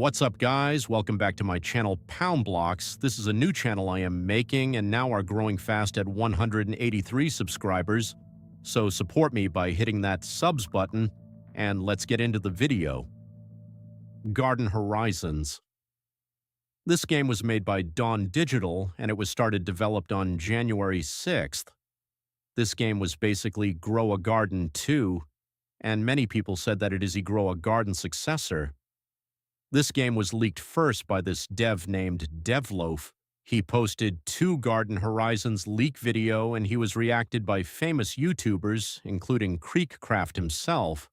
What's up, guys? Welcome back to my channel, Pound Blocks. This is a new channel I am making and now are growing fast at 183 subscribers. So support me by hitting that subs button, and let's get into the video. Garden Horizons. This game was made by Dawn Digital, and it was developed on January 6th. This game was basically Grow a Garden 2, and many people said that it is a Grow a Garden successor. This game was leaked first by this dev named Devloaf. He posted 2 Garden Horizons leak video, and he was reacted by famous YouTubers, including Creekcraft himself.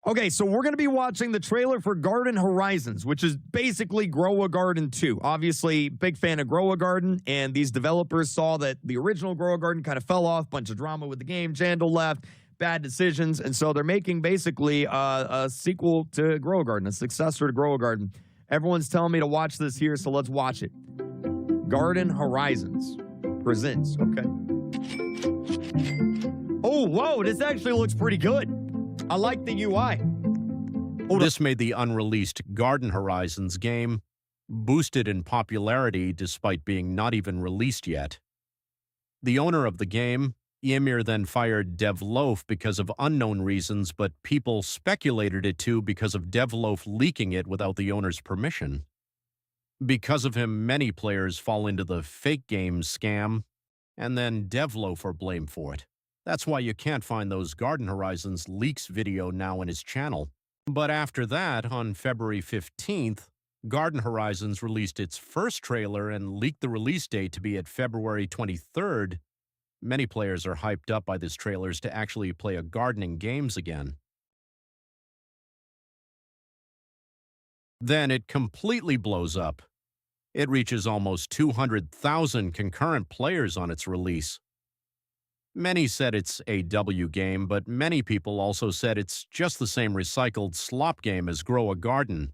Okay, so we're going to be watching the trailer for Garden Horizons, which is basically Grow a Garden 2. Obviously, big fan of Grow a Garden, and these developers saw that the original Grow a Garden kind of fell off, bunch of drama with the game, Jandal left, bad decisions, and so they're making basically a sequel to Grow a Garden, a successor to Grow a Garden. Everyone's telling me to watch this here, so let's watch it. Garden Horizons presents, okay. Oh, whoa, this actually looks pretty good. I like the UI. This made the unreleased Garden Horizons game boosted in popularity despite being not even released yet. The owner of the game, Ymir, then fired Devloaf because of unknown reasons, but people speculated it too because of Devloaf leaking it without the owner's permission. Because of him, many players fall into the fake games scam, and then Devloaf are blamed for it. That's why you can't find those Garden Horizons leaks video now in his channel. But after that, on February 15th, Garden Horizons released its first trailer and leaked the release date to be at February 23rd. Many players are hyped up by this trailers to actually play a gardening games again. Then it completely blows up. It reaches almost 200,000 concurrent players on its release. Many said it's a W game, but many people also said it's just the same recycled slop game as Grow a Garden.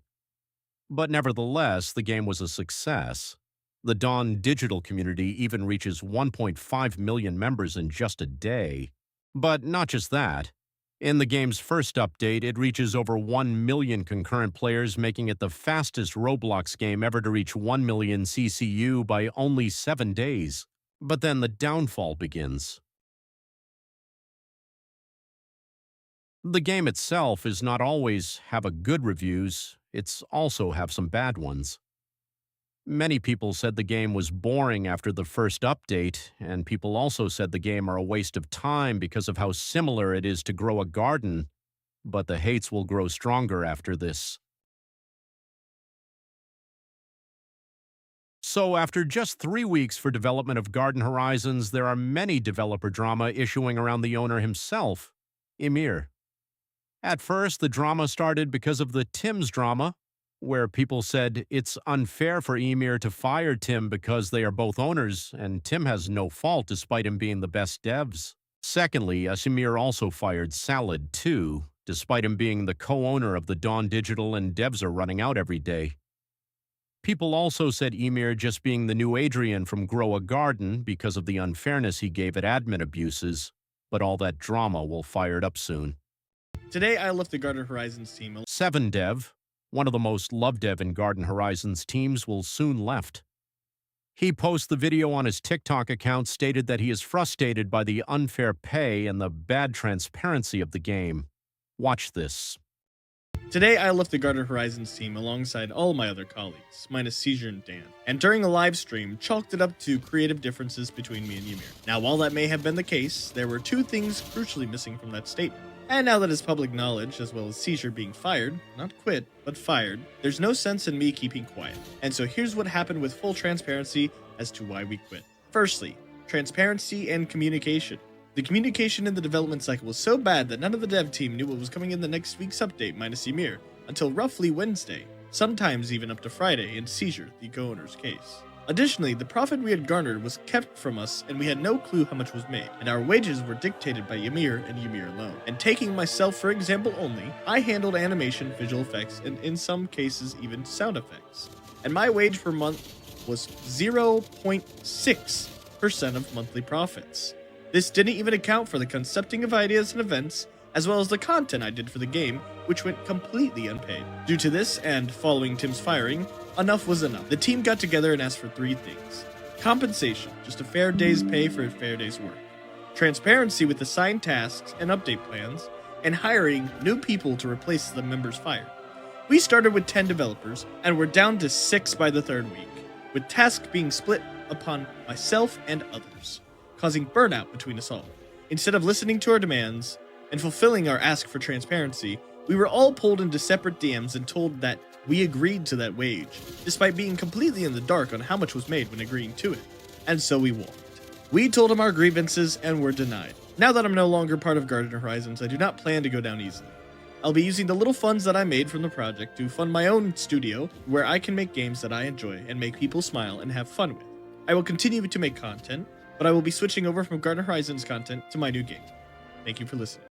But nevertheless, the game was a success. The Dawn Digital community even reaches 1.5 million members in just a day. But not just that. In the game's first update, it reaches over 1 million concurrent players, making it the fastest Roblox game ever to reach 1 million CCU by only 7 days. But then the downfall begins. The game itself is not always have a good reviews, it's also have some bad ones. Many people said the game was boring after the first update, and people also said the game are a waste of time because of how similar it is to Grow a Garden, but the hates will grow stronger after this. So after just 3 weeks for development of Garden Horizons, there are many developer drama issuing around the owner himself, Ymir. At first, the drama started because of the Tim's drama, where people said it's unfair for Ymir to fire Tim because they are both owners, and Tim has no fault despite him being the best devs. Secondly, Ymir also fired Salad too, despite him being the co-owner of the Dawn Digital and devs are running out every day. People also said Ymir just being the new Adrian from Grow a Garden because of the unfairness he gave at admin abuses, but all that drama will fire it up soon. Today I left the Garden Horizons team. 7dev, one of the most loved dev in Garden Horizons teams, will soon left. He posts the video on his TikTok account, stated that he is frustrated by the unfair pay and the bad transparency of the game. Watch this. Today I left the Garden Horizons team alongside all my other colleagues, minus Seizure and Dan, and during a live stream chalked it up to creative differences between me and Ymir. Now while that may have been the case, there were 2 things crucially missing from that statement. And now that it's public knowledge, as well as Seizure being fired, not quit, but fired, there's no sense in me keeping quiet. And so here's what happened with full transparency as to why we quit. Firstly, transparency and communication. The communication in the development cycle was so bad that none of the dev team knew what was coming in the next week's update minus Ymir, until roughly Wednesday, sometimes even up to Friday in Seizure, the co-owner's case. Additionally, the profit we had garnered was kept from us and we had no clue how much was made, and our wages were dictated by Ymir and Ymir alone. And taking myself for example only, I handled animation, visual effects, and in some cases even sound effects. And my wage per month was 0.6% of monthly profits. This didn't even account for the concepting of ideas and events, as well as the content I did for the game, which went completely unpaid. Due to this, and following Tim's firing, enough was enough. The team got together and asked for 3 things. Compensation, just a fair day's pay for a fair day's work. Transparency with assigned tasks and update plans, and hiring new people to replace the members fired. We started with 10 developers, and we're down to 6 by the 3rd week, with tasks being split upon myself and others, causing burnout between us all. Instead of listening to our demands and fulfilling our ask for transparency, we were all pulled into separate DMs and told that we agreed to that wage, despite being completely in the dark on how much was made when agreeing to it. And so we walked. We told him our grievances and were denied. Now that I'm no longer part of Garden Horizons, I do not plan to go down easily. I'll be using the little funds that I made from the project to fund my own studio, where I can make games that I enjoy and make people smile and have fun with. I will continue to make content, but I will be switching over from Garden Horizons content to my new game. Thank you for listening.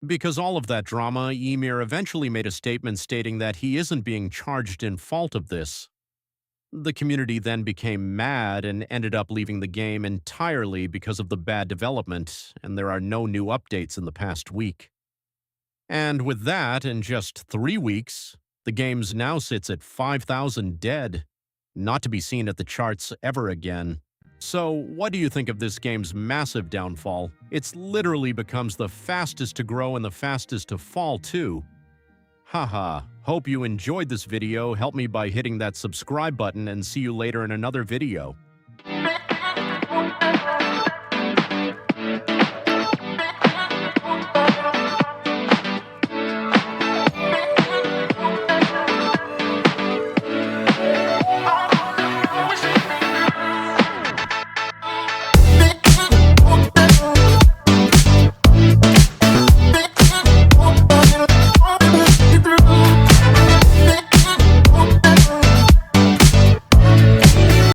Because all of that drama, Ymir eventually made a statement stating that he isn't being charged in fault of this. The community then became mad and ended up leaving the game entirely because of the bad development, and there are no new updates in the past week. And with that, in just 3 weeks, the game now sits at 5,000 dead, not to be seen at the charts ever again. So, what do you think of this game's massive downfall? It's literally becomes the fastest to grow and the fastest to fall, too. Haha, hope you enjoyed this video. Help me by hitting that subscribe button and see you later in another video.